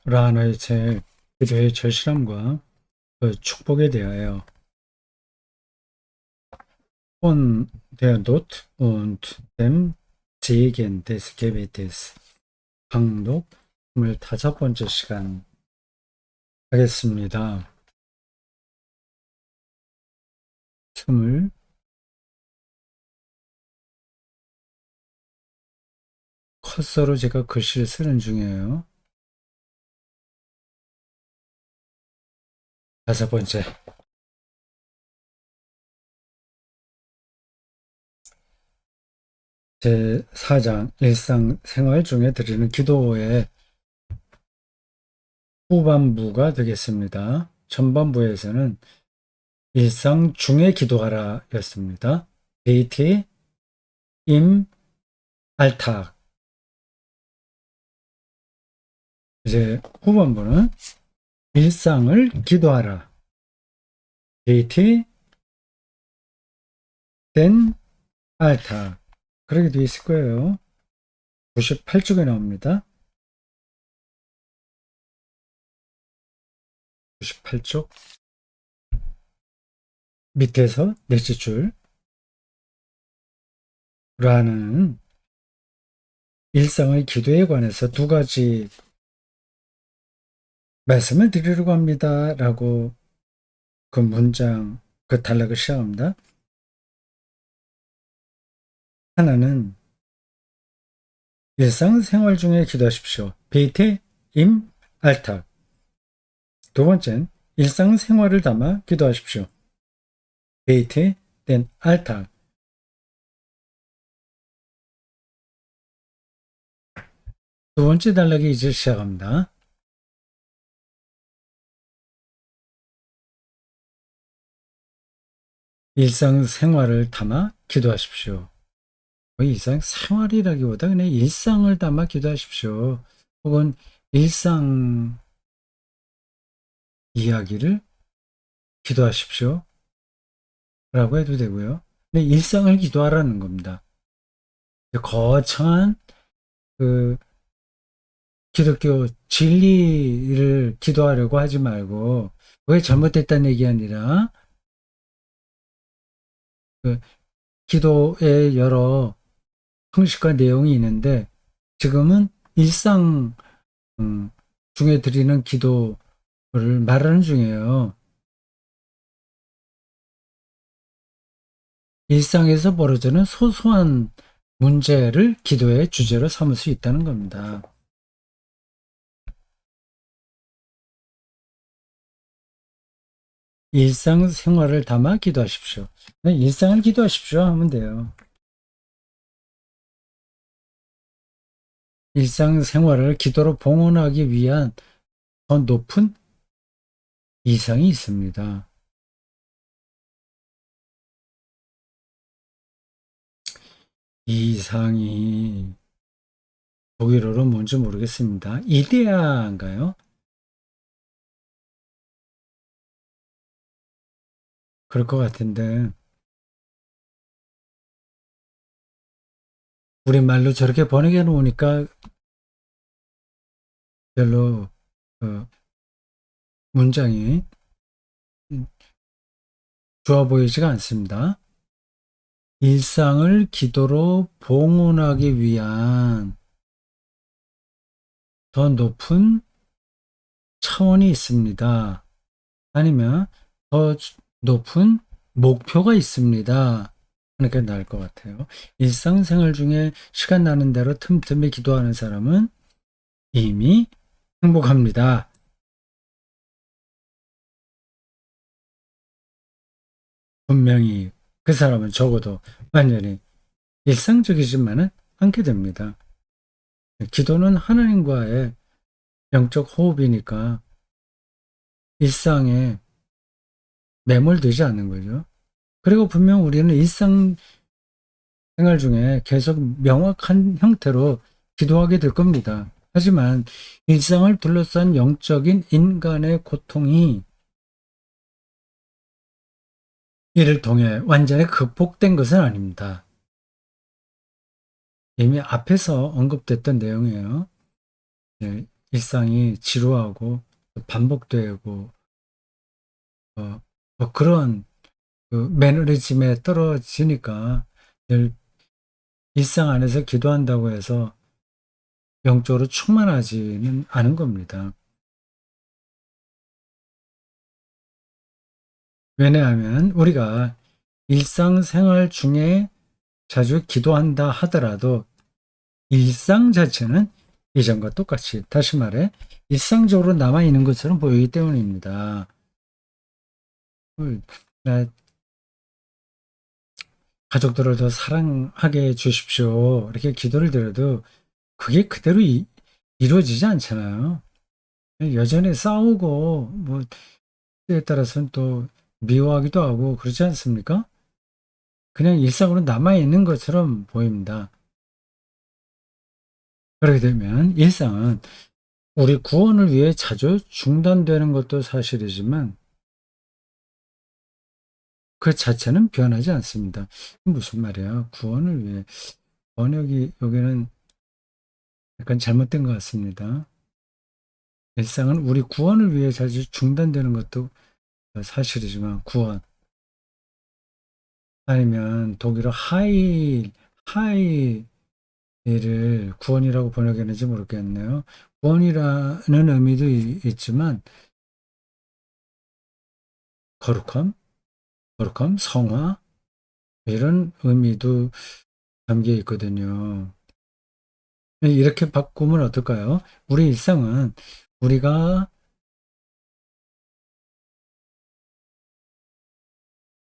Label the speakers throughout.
Speaker 1: 라하나의 책 기도의 절실함과 그 축복에 대하여 von der Not und dem Segen des Gebetes 강독 25번째 시간 하겠습니다. 20 커서로 제가 글씨를 쓰는 중이에요. 5번째 제 4장 일상생활 중에 드리는 기도의 후반부가 되겠습니다. 전반부에서는 일상 중에 기도하라 였습니다. 데이트 임 알탁 이제 후반부는 일상을 기도하라. 데이트 된 알탁 그렇게 되어 있을 거예요. 98쪽에 나옵니다. 98쪽 밑에서 넷째 줄라는 일상의 기도에 관해서 두 가지 말씀을 드리려고 합니다. 라고 그 문장, 그 단락을 시작합니다. 하나는 일상생활 중에 기도하십시오. 베이테 임 알탁. 두 번째는 일상생활을 담아 기도하십시오. 베이테 된 알탁. 두 번째 단락이 이제 시작합니다. 일상생활을 담아 기도하십시오. 일상생활이라기보다 그냥 일상을 담아 기도하십시오. 혹은 일상 이야기를 기도하십시오. 라고 해도 되고요. 근데 일상을 기도하라는 겁니다. 거창한 그 기독교 진리를 기도하려고 하지 말고 그게 잘못됐다는 얘기 아니라 그 기도에 여러 형식과 내용이 있는데 지금은 일상 중에 드리는 기도를 말하는 중이에요. 일상에서 벌어지는 소소한 문제를 기도의 주제로 삼을 수 있다는 겁니다. 일상생활을 담아 기도하십시오. 일상을 기도하십시오 하면 돼요. 일상생활을 기도로 봉헌하기 위한 더 높은 이상이 있습니다. 이 이상이 독일어로 뭔지 모르겠습니다. 이데아인가요? 그럴 것 같은데 우리말로 저렇게 번역해 놓으니까 별로 문장이 좋아 보이지가 않습니다. 일상을 기도로 봉헌하기 위한 더 높은 차원이 있습니다. 아니면 더 높은 목표가 있습니다. 그러니까 나을 것 같아요. 일상생활 중에 시간 나는 대로 틈틈이 기도하는 사람은 이미 행복합니다. 분명히 그 사람은 적어도 완전히 일상적이지만은 않게 됩니다. 기도는 하나님과의 영적 호흡이니까 일상에 매몰되지 않는 거죠. 그리고 분명 우리는 일상생활 중에 계속 명확한 형태로 기도하게 될 겁니다. 하지만 일상을 둘러싼 영적인 인간의 고통이 이를 통해 완전히 극복된 것은 아닙니다. 이미 앞에서 언급됐던 내용이에요. 일상이 지루하고 반복되고 그런 그 매너리즘에 떨어지니까 늘 일상 안에서 기도한다고 해서 영적으로 충만하지는 않은 겁니다. 왜냐하면 우리가 일상생활 중에 자주 기도한다 하더라도 일상 자체는 이전과 똑같이, 다시 말해 일상적으로 남아있는 것처럼 보이기 때문입니다. 나 가족들을 더 사랑하게 해 주십시오, 이렇게 기도를 드려도 그게 그대로 이루어지지 않잖아요. 여전히 싸우고 때에 따라서는 또 미워하기도 하고 그렇지 않습니까? 그냥 일상으로 남아있는 것처럼 보입니다. 그렇게 되면 일상은 우리 구원을 위해 자주 중단되는 것도 사실이지만 그 자체는 변하지 않습니다. 무슨 말이야? 구원을 위해. 번역이 여기는 약간 잘못된 것 같습니다. 일상은 우리 구원을 위해 자주 중단되는 것도 사실이지만 구원, 아니면 독일어 하이를 구원이라고 번역했는지 모르겠네요. 구원이라는 의미도 있지만 거룩함, 성화, 이런 의미도 담겨 있거든요. 이렇게 바꾸면 어떨까요? 우리 일상은 우리가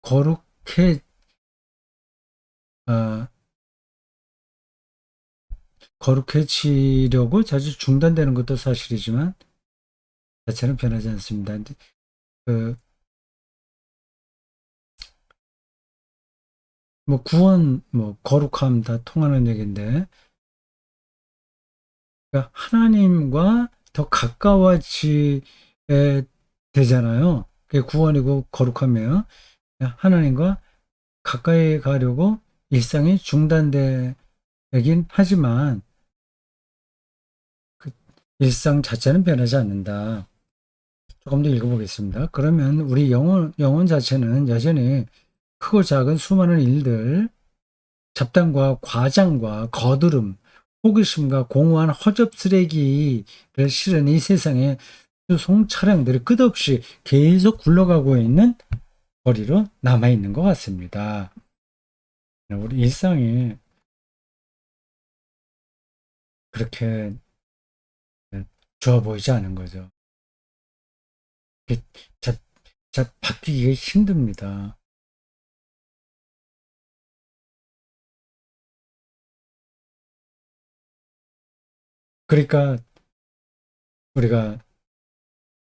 Speaker 1: 거룩해, 아, 거룩해지려고 자주 중단되는 것도 사실이지만 자체는 변하지 않습니다. 그, 구원, 거룩함 다 통하는 얘기인데, 그러니까 하나님과 더 가까워지게 되잖아요. 그게 구원이고 거룩함이에요. 하나님과 가까이 가려고 일상이 중단되긴 하지만 그 일상 자체는 변하지 않는다. 조금 더 읽어보겠습니다. 그러면 우리 영혼 자체는 여전히 크고 작은 수많은 일들, 잡담과 과장과 거드름, 호기심과 공허한 허접 쓰레기를 실은 이 세상에 수송 차량들이 끝없이 계속 굴러가고 있는 거리로 남아있는 것 같습니다. 우리 일상이 그렇게 좋아 보이지 않은 거죠. 자, 바뀌기 힘듭니다. 그러니까 우리가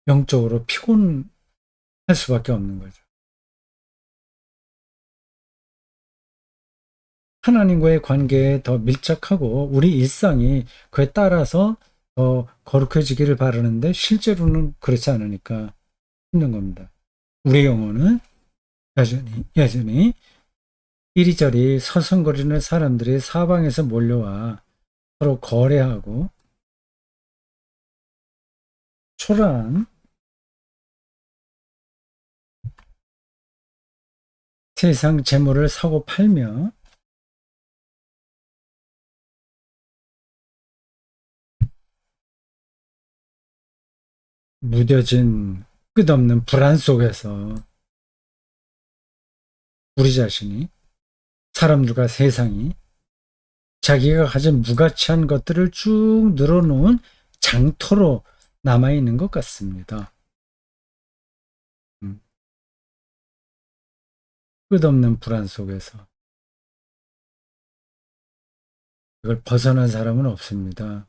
Speaker 1: 영적으로 피곤할 수밖에 없는 거죠. 하나님과의 관계에 더 밀착하고 우리 일상이 그에 따라서 더 거룩해지기를 바라는데 실제로는 그렇지 않으니까 힘든 겁니다. 우리 영혼은 여전히 이리저리 서성거리는 사람들이 사방에서 몰려와 서로 거래하고 초라한 세상 재물을 사고 팔며 무뎌진 끝없는 불안 속에서 우리 자신이, 사람들과 세상이 자기가 가진 무가치한 것들을 쭉 늘어놓은 장터로 남아있는 것 같습니다. 음, 끝없는 불안 속에서 그걸 벗어난 사람은 없습니다.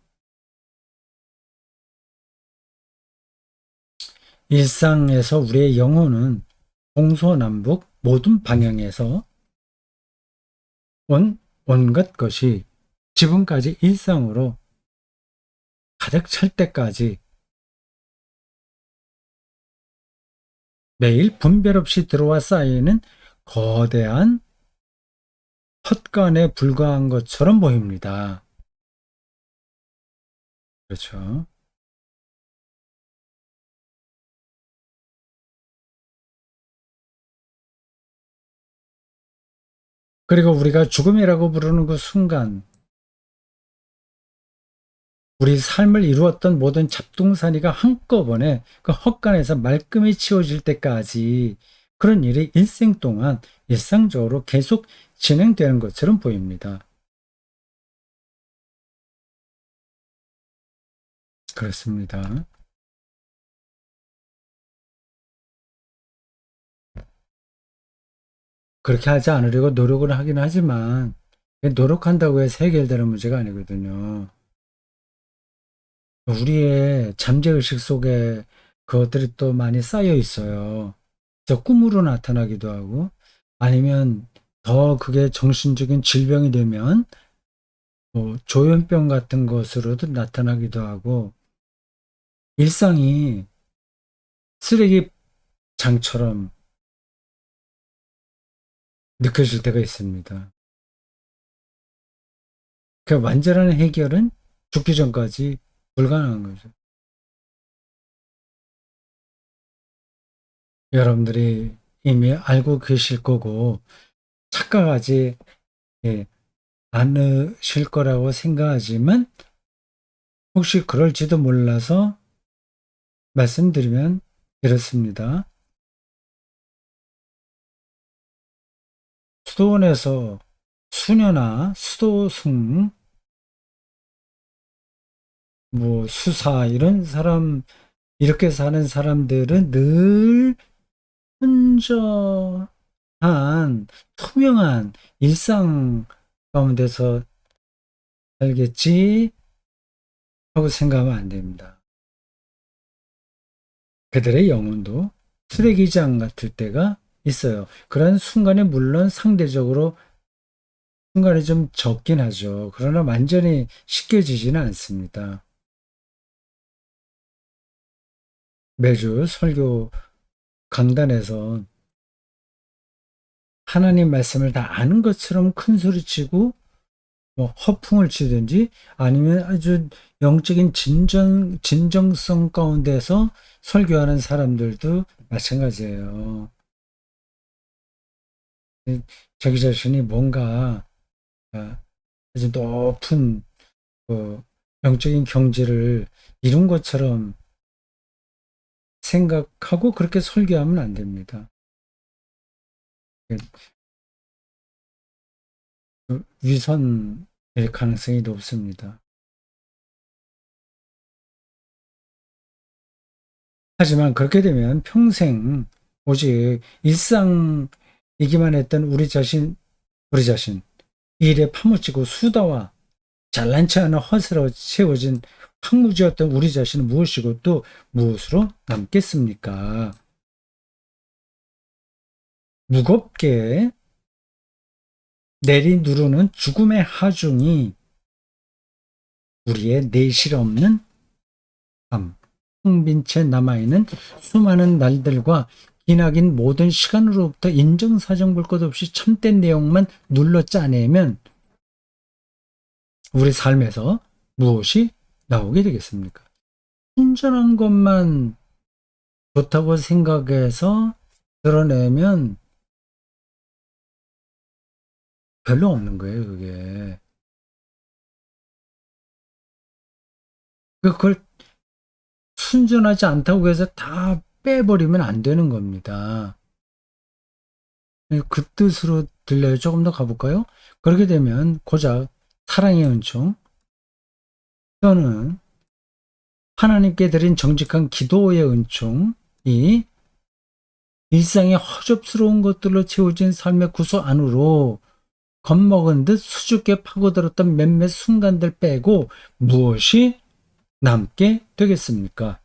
Speaker 1: 일상에서 우리의 영혼은 동서남북 모든 방향에서 온갖 것이 지금까지 일상으로 가득 찰 때까지 매일 분별 없이 들어와 쌓이는 거대한 헛간에 불과한 것처럼 보입니다. 그렇죠. 그리고 우리가 죽음이라고 부르는 그 순간, 우리 삶을 이루었던 모든 잡동사니가 한꺼번에 그 헛간에서 말끔히 치워질 때까지 그런 일이 일생 동안 일상적으로 계속 진행되는 것처럼 보입니다. 그렇습니다. 그렇게 하지 않으려고 노력을 하긴 하지만 노력한다고 해서 해결되는 문제가 아니거든요. 우리의 잠재의식 속에 그것들이 또 많이 쌓여 있어요. 저 꿈으로 나타나기도 하고 아니면 더 그게 정신적인 질병이 되면 뭐 조현병 같은 것으로도 나타나기도 하고 일상이 쓰레기장처럼 느껴질 때가 있습니다. 그 완전한 해결은 죽기 전까지 불가능한 거죠. 여러분들이 이미 알고 계실 거고 착각하지 예, 않으실 거라고 생각하지만 혹시 그럴지도 몰라서 말씀드리면 이렇습니다. 수도원에서 수녀나 수도승, 뭐 수사 이런 사람 이렇게 사는 사람들은 늘 순전한 투명한 일상 가운데서 살겠지 하고 생각하면 안 됩니다. 그들의 영혼도 쓰레기장 같을 때가 있어요. 그런 순간에 물론 상대적으로 순간이 좀 적긴 하죠. 그러나 완전히 씻겨지지는 않습니다. 매주 설교 강단에서 하나님 말씀을 다 아는 것처럼 큰 소리치고 뭐 허풍을 치든지 아니면 아주 영적인 진정성 가운데서 설교하는 사람들도 마찬가지예요. 자기 자신이 뭔가 아, 아주 높은 그 영적인 경지를 이룬 것처럼 생각하고 그렇게 설교하면 안 됩니다. 위선일 가능성이 높습니다. 하지만 그렇게 되면 평생 오직 일상이기만 했던 우리 자신, 일에 파묻히고 수다와 잘난 체 않은 허세로 채워진 황무지였던 우리 자신은 무엇이고 또 무엇으로 남겠습니까? 무겁게 내리누르는 죽음의 하중이 우리의 내실 없는 밤, 텅 빈 채 남아있는 수많은 날들과 기나긴 모든 시간으로부터 인정사정 볼 것 없이 참된 내용만 눌러 짜내면 우리 삶에서 무엇이 나오게 되겠습니까? 순전한 것만 좋다고 생각해서 드러내면 별로 없는 거예요, 그게. 그걸 순전하지 않다고 해서 다 빼버리면 안 되는 겁니다. 그 뜻으로 들려요. 조금 더 가볼까요? 그렇게 되면 고작 사랑의 은총 또는 하나님께 드린 정직한 기도의 은총이 일상의 허접스러운 것들로 채워진 삶의 구소 안으로 겁먹은 듯 수줍게 파고들었던 몇몇 순간들 빼고 무엇이 남게 되겠습니까?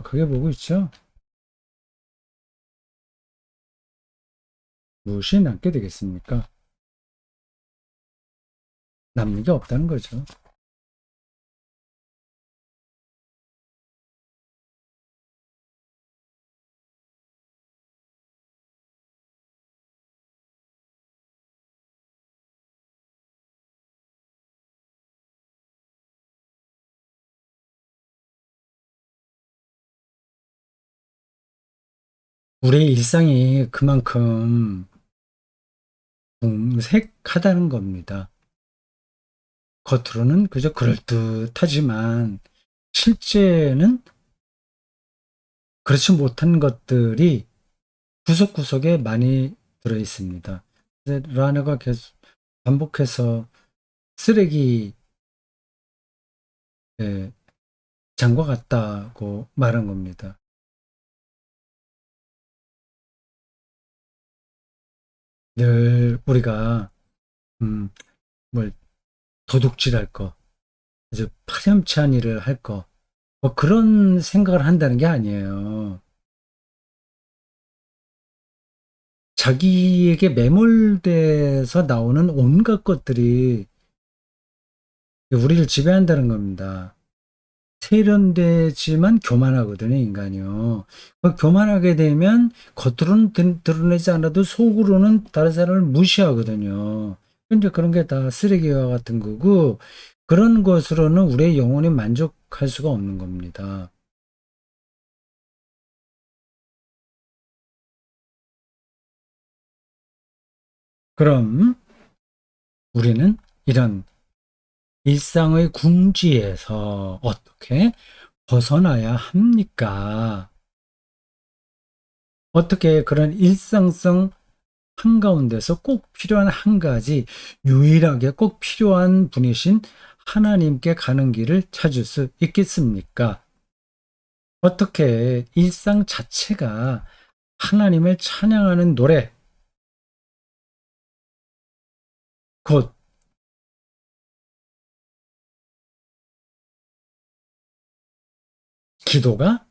Speaker 1: 그게 보고 있죠. 무엇이 남게 되겠습니까? 남는 게 없다는 거죠. 우리의 일상이 그만큼 궁색하다는 겁니다. 겉으로는 그저 그럴듯하지만 실제는 그렇지 못한 것들이 구석구석에 많이 들어 있습니다. 라네가 계속 반복해서 쓰레기 장과 같다고 말한 겁니다. 늘 우리가 음, 뭘 도둑질할 거, 이제 파렴치한 일을 할 거, 뭐 그런 생각을 한다는 게 아니에요. 자기에게 매몰돼서 나오는 온갖 것들이 우리를 지배한다는 겁니다. 세련되지만 교만하거든요, 인간이요. 교만하게 되면 겉으로는 드러내지 않아도 속으로는 다른 사람을 무시하거든요. 근데 그런 게 다 쓰레기와 같은 거고, 그런 것으로는 우리의 영혼이 만족할 수가 없는 겁니다. 그럼 우리는 이런 일상의 궁지에서 어떻게 벗어나야 합니까? 어떻게 그런 일상성 한가운데서 꼭 필요한 한 가지, 유일하게 꼭 필요한 분이신 하나님께 가는 길을 찾을 수 있겠습니까? 어떻게 일상 자체가 하나님을 찬양하는 노래, 곧 기도가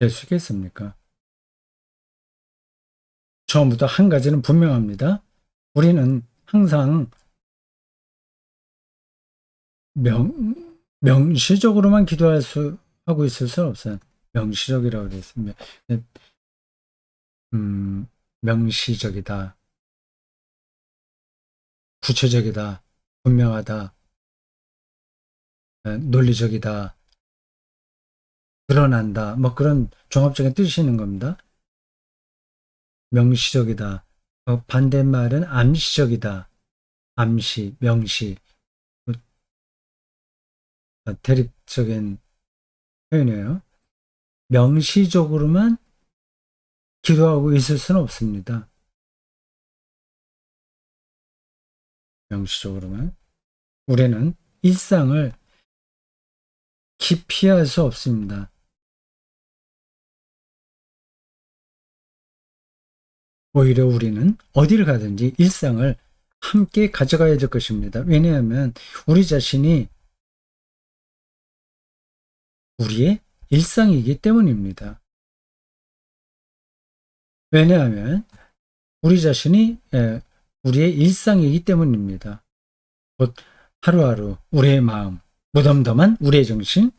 Speaker 1: 될 수 있겠습니까? 처음부터 한 가지는 분명합니다. 우리는 항상 명시적으로만 하고 있을 수 없어요. 명시적이라고 되어 있습니다. 음, 명시적이다, 구체적이다, 분명하다, 논리적이다, 드러난다, 뭐 그런 종합적인 뜻이 있는 겁니다. 명시적이다. 반대말은 암시적이다. 암시, 명시, 대립적인 표현이에요. 명시적으로만 기도하고 있을 수는 없습니다. 명시적으로만. 우리는 일상을 기피할 수 없습니다. 오히려 우리는 어디를 가든지 일상을 함께 가져가야 될 것입니다. 왜냐하면 우리 자신이 우리의 일상이기 때문입니다. 왜냐하면 우리 자신이 우리의 일상이기 때문입니다. 곧 하루하루 우리의 마음, 무덤덤한 우리의 정신,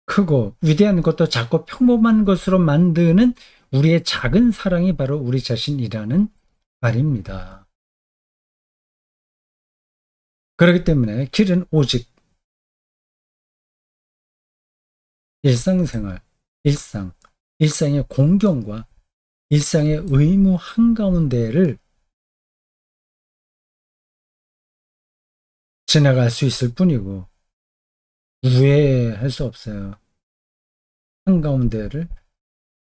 Speaker 1: 크고 위대한 것도 작고 평범한 것으로 만드는 우리의 작은 사랑이 바로 우리 자신이라는 말입니다. 그렇기 때문에 길은 오직 일상생활, 일상, 일상의 공경과 일상의 의무 한가운데를 지나갈 수 있을 뿐이고 우회할 수 없어요. 한가운데를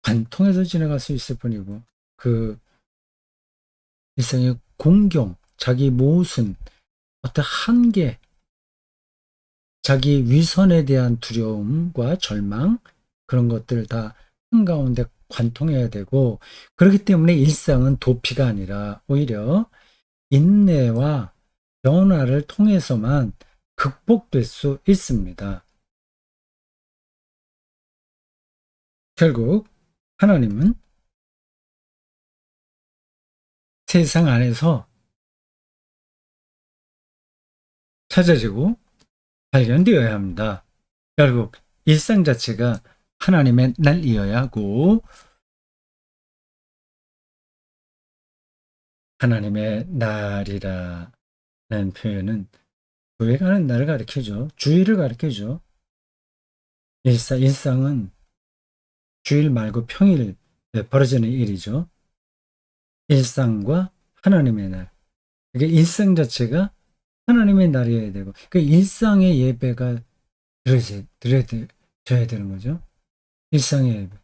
Speaker 1: 관통해서 지나갈 수 있을 뿐이고 그 일상의 공경, 자기 모순, 어떤 한계, 자기 위선에 대한 두려움과 절망 그런 것들 다 한가운데 관통해야 되고 그렇기 때문에 일상은 도피가 아니라 오히려 인내와 변화를 통해서만 극복될 수 있습니다. 결국 하나님은 세상 안에서 찾아지고 발견되어야 합니다. 결국 일상 자체가 하나님의 날이어야 하고 하나님의 날이라는 표현은 교회 가는 날을 가리켜줘. 주일을 가리켜줘. 일상은 주일 말고 평일 벌어지는 일이죠. 일상과 하나님의 날. 이게 일상 자체가 하나님의 날이어야 되고 그 일상의 예배가 드려져야 되는 거죠. 일상의 예배.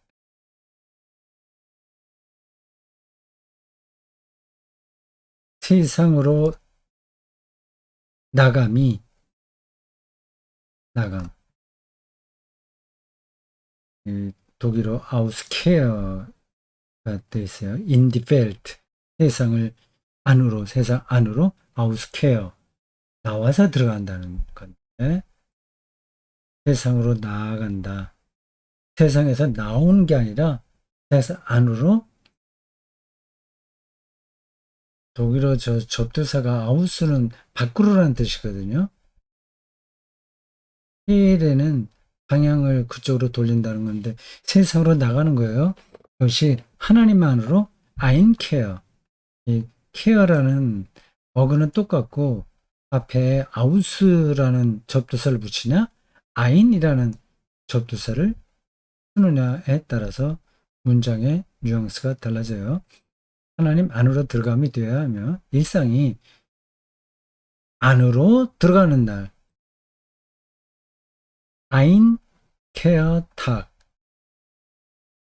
Speaker 1: 세상으로 나감이 나감. 이 독일어 아우스케어가 돼 있어요. 인디펠트. 세상을 안으로 세상 안으로 아우스케어 나와서 들어간다는 건데 세상으로 나아간다. 세상에서 나오는 게 아니라 세상 안으로 독일어 접두사가 아우스는 밖으로라는 뜻이거든요. 헤레는 방향을 그쪽으로 돌린다는 건데 세상으로 나가는 거예요. 이것이 하나님 안으로 아인케어. 이 케어라는 어근은 똑같고 앞에 아우스라는 접두사를 붙이냐 아인이라는 접두사를 쓰느냐에 따라서 문장의 뉘앙스가 달라져요. 하나님 안으로 들어감이 되어야 하며 일상이 안으로 들어가는 날 아인 케어 탁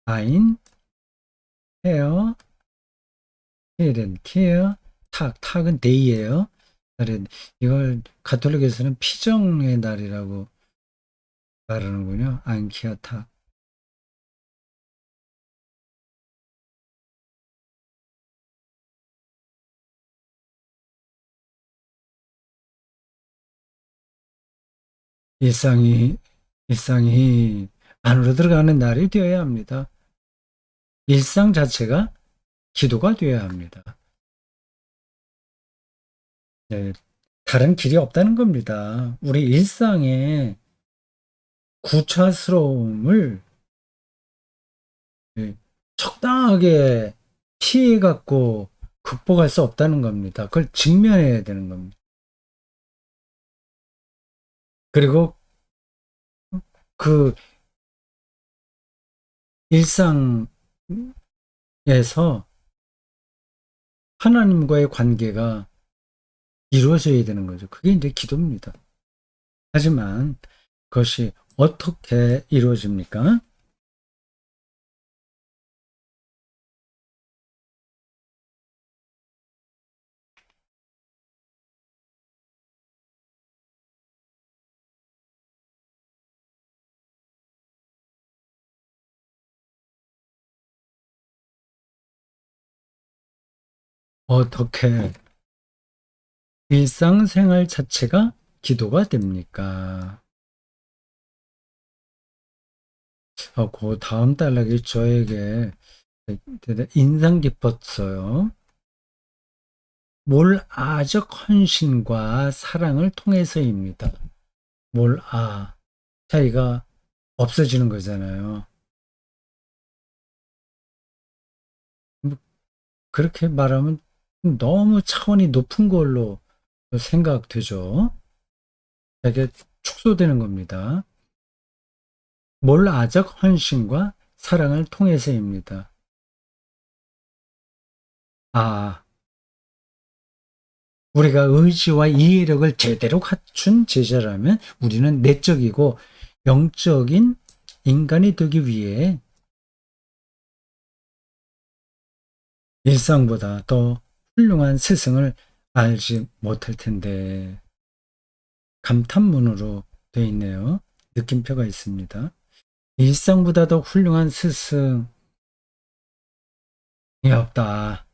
Speaker 1: 아인 케어 헬은 케어 탁은 데이예요. 이걸 가톨릭에서는 피정의 날이라고 말하는군요. 아인 케어 탁. 일상이 일상이 안으로 들어가는 날이 되어야 합니다. 일상 자체가 기도가 되어야 합니다. 네, 다른 길이 없다는 겁니다. 우리 일상의 구차스러움을 예, 적당하게 피해갖고 극복할 수 없다는 겁니다. 그걸 직면해야 되는 겁니다. 그리고 그 일상에서 하나님과의 관계가 이루어져야 되는 거죠. 그게 이제 기도입니다. 하지만 그것이 어떻게 이루어집니까? 어떻게 일상생활 자체가 기도가 됩니까? 그 다음 단락이 저에게 되게 인상 깊었어요. 몰아적 헌신과 사랑을 통해서입니다. 차이가 없어지는 거잖아요. 뭐 그렇게 말하면 너무 차원이 높은 걸로 생각되죠. 되게 축소되는 겁니다. 몰아적 헌신과 사랑을 통해서입니다. 아, 우리가 의지와 이해력을 제대로 갖춘 제자라면 우리는 내적이고 영적인 인간이 되기 위해 일상보다 더 훌륭한 스승을 알지 못할 텐데 감탄문으로 되어 있네요. 느낌표가 있습니다. 일상보다 더 훌륭한 스승이 없다.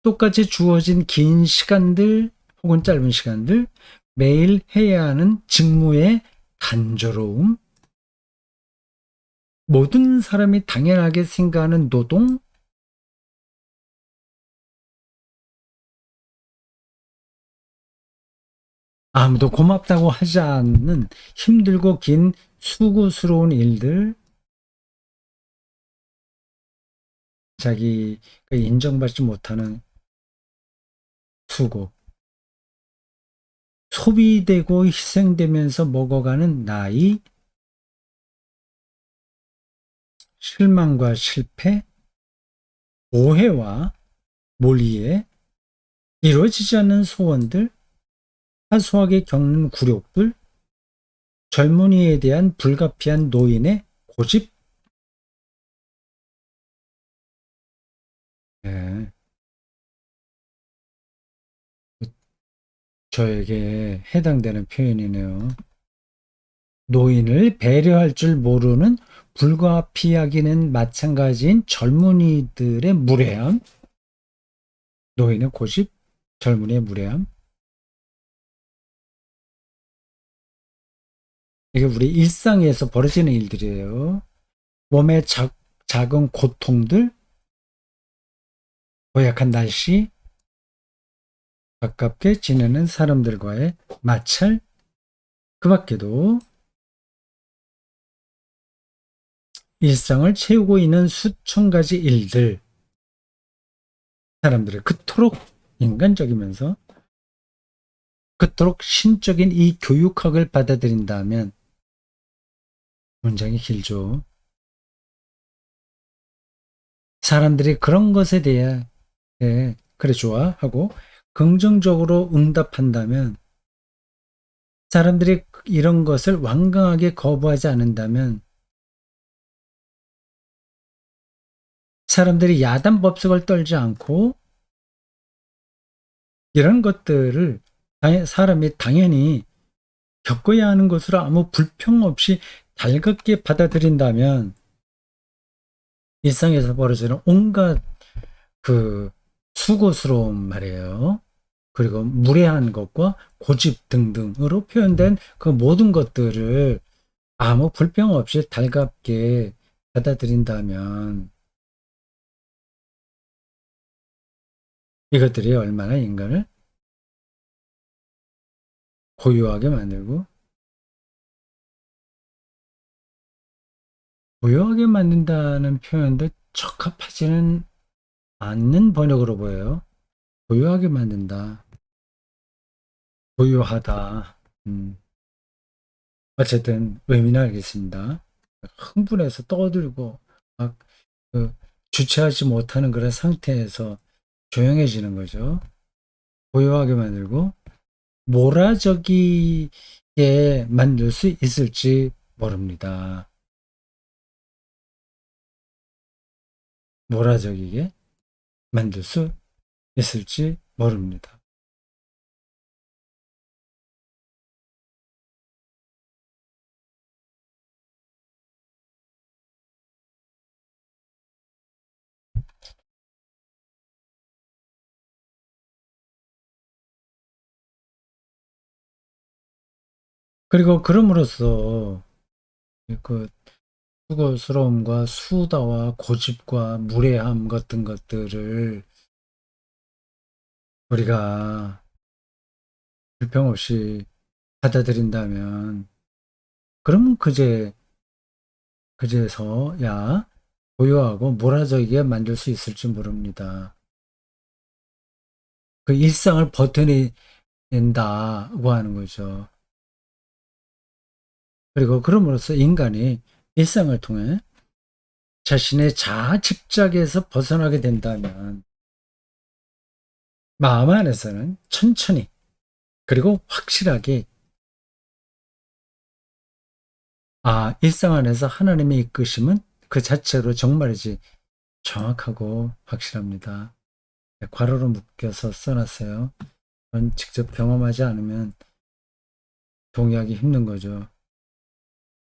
Speaker 1: 똑같이 주어진 긴 시간들 혹은 짧은 시간들 매일 해야 하는 직무의 단조로움 모든 사람이 당연하게 생각하는 노동 아무도 고맙다고 하지 않는 힘들고 긴 수고스러운 일들 자기 인정받지 못하는 수고 소비되고 희생되면서 먹어가는 나이 실망과 실패, 오해와 몰이해, 이루어지지 않는 소원들, 사소하게 겪는 굴욕들, 젊은이에 대한 불가피한 노인의 고집. 네, 저에게 해당되는 표현이네요. 노인을 배려할 줄 모르는 불가피하기는 마찬가지인 젊은이들의 무례함, 노인의 고집, 젊은이의 무례함. 이게 우리 일상에서 벌어지는 일들이에요. 몸의 작은 고통들, 고약한 날씨, 가깝게 지내는 사람들과의 마찰, 그 밖에도 일상을 채우고 있는 수천 가지 일들, 사람들을 그토록 인간적이면서 그토록 신적인 이 교육학을 받아들인다면 문장이 길죠. 사람들이 그런 것에 대해 그래 좋아 하고 긍정적으로 응답한다면, 사람들이 이런 것을 완강하게 거부하지 않는다면, 사람들이 야단법석을 떨지 않고 이런 것들을 사람이 당연히 겪어야 하는 것으로 아무 불평 없이 달갑게 받아들인다면, 일상에서 벌어지는 온갖 그 수고스러움 말이에요. 그리고 무례한 것과 고집 등등으로 표현된 그 모든 것들을 아무 불평 없이 달갑게 받아들인다면, 이것들이 얼마나 인간을 고요하게 만들고 고요하게 만든다는 표현도 적합하지는 않는 번역으로 보여요. 고요하게 만든다. 고요하다. 어쨌든 의미는 알겠습니다. 흥분해서 떠들고 막 그 주체하지 못하는 그런 상태에서 조용해지는 거죠. 고요하게 만들고 몰아적이게 만들 수 있을지 모릅니다. 몰아적이게 만들 수 있을지 모릅니다. 그리고 그럼으로써 그 수고스러움과 수다와 고집과 무례함 같은 것들을 우리가 불평 없이 받아들인다면, 그러면 그제서야 고요하고 몰아적이게 만들 수 있을지 모릅니다. 그 일상을 버텨낸다고 하는 거죠. 그리고 그럼으로써 인간이 일상을 통해 자신의 자아 집착에서 벗어나게 된다면, 마음 안에서는 천천히 그리고 확실하게, 일상 안에서 하나님의 이끄심은 그 자체로 정말이지 정확하고 확실합니다. 괄호로 묶여서 써놨어요. 그건 직접 경험하지 않으면 동의하기 힘든 거죠.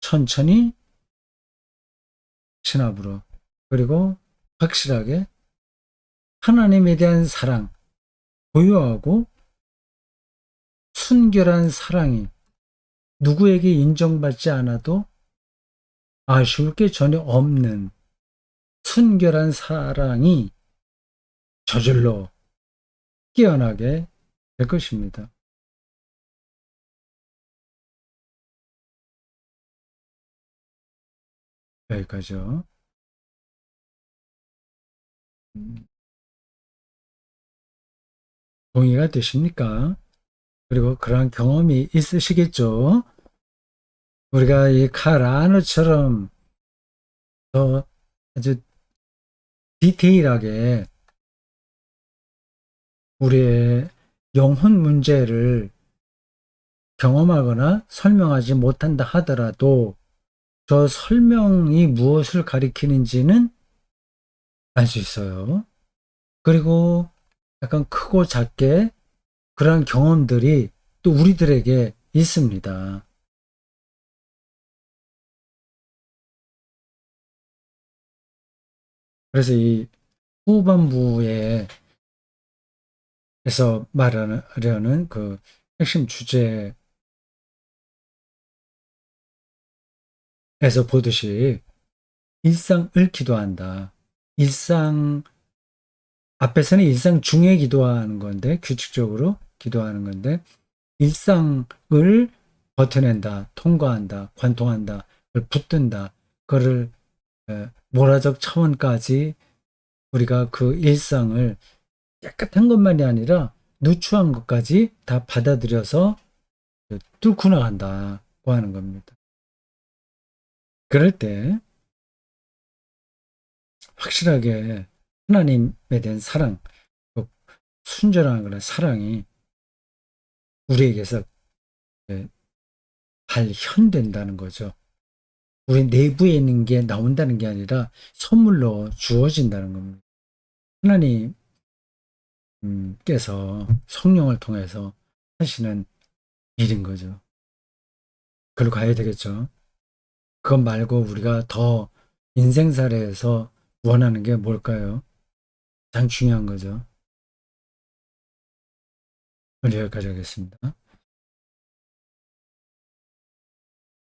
Speaker 1: 천천히 신압으로, 그리고 확실하게 하나님에 대한 사랑, 고요하고 순결한 사랑이 누구에게 인정받지 않아도 아쉬울 게 전혀 없는 순결한 사랑이 저절로 깨어나게 될 것입니다. 여기까지요. 동의가 되십니까? 그리고 그러한 경험이 있으시겠죠? 우리가 이 칼 아너처럼 더 아주 디테일하게 우리의 영혼 문제를 경험하거나 설명하지 못한다 하더라도 저 설명이 무엇을 가리키는지는 알 수 있어요. 그리고 약간 크고 작게 그러한 경험들이 또 우리들에게 있습니다. 그래서 이 후반부에서 말하려는 그 핵심 주제에서 보듯이 일상을 기도한다. 일상, 앞에서는 일상 중에 기도하는 건데, 규칙적으로 기도하는 건데, 일상을 버텨낸다, 통과한다, 관통한다, 그걸 붙든다, 그거를 모라적 차원까지 우리가 그 일상을 깨끗한 것만이 아니라 누추한 것까지 다 받아들여서 뚫고 나간다고 하는 겁니다. 그럴 때 확실하게 하나님에 대한 사랑, 그 순전한 그런 사랑이 우리에게서 발현된다는 거죠. 우리 내부에 있는 게 나온다는 게 아니라 선물로 주어진다는 겁니다. 하나님께서 성령을 통해서 하시는 일인 거죠. 그걸로 가야 되겠죠. 그것 말고 우리가 더 인생사례에서 원하는 게 뭘까요? 가장 중요한 거죠. 우리 여기까지 하겠습니다.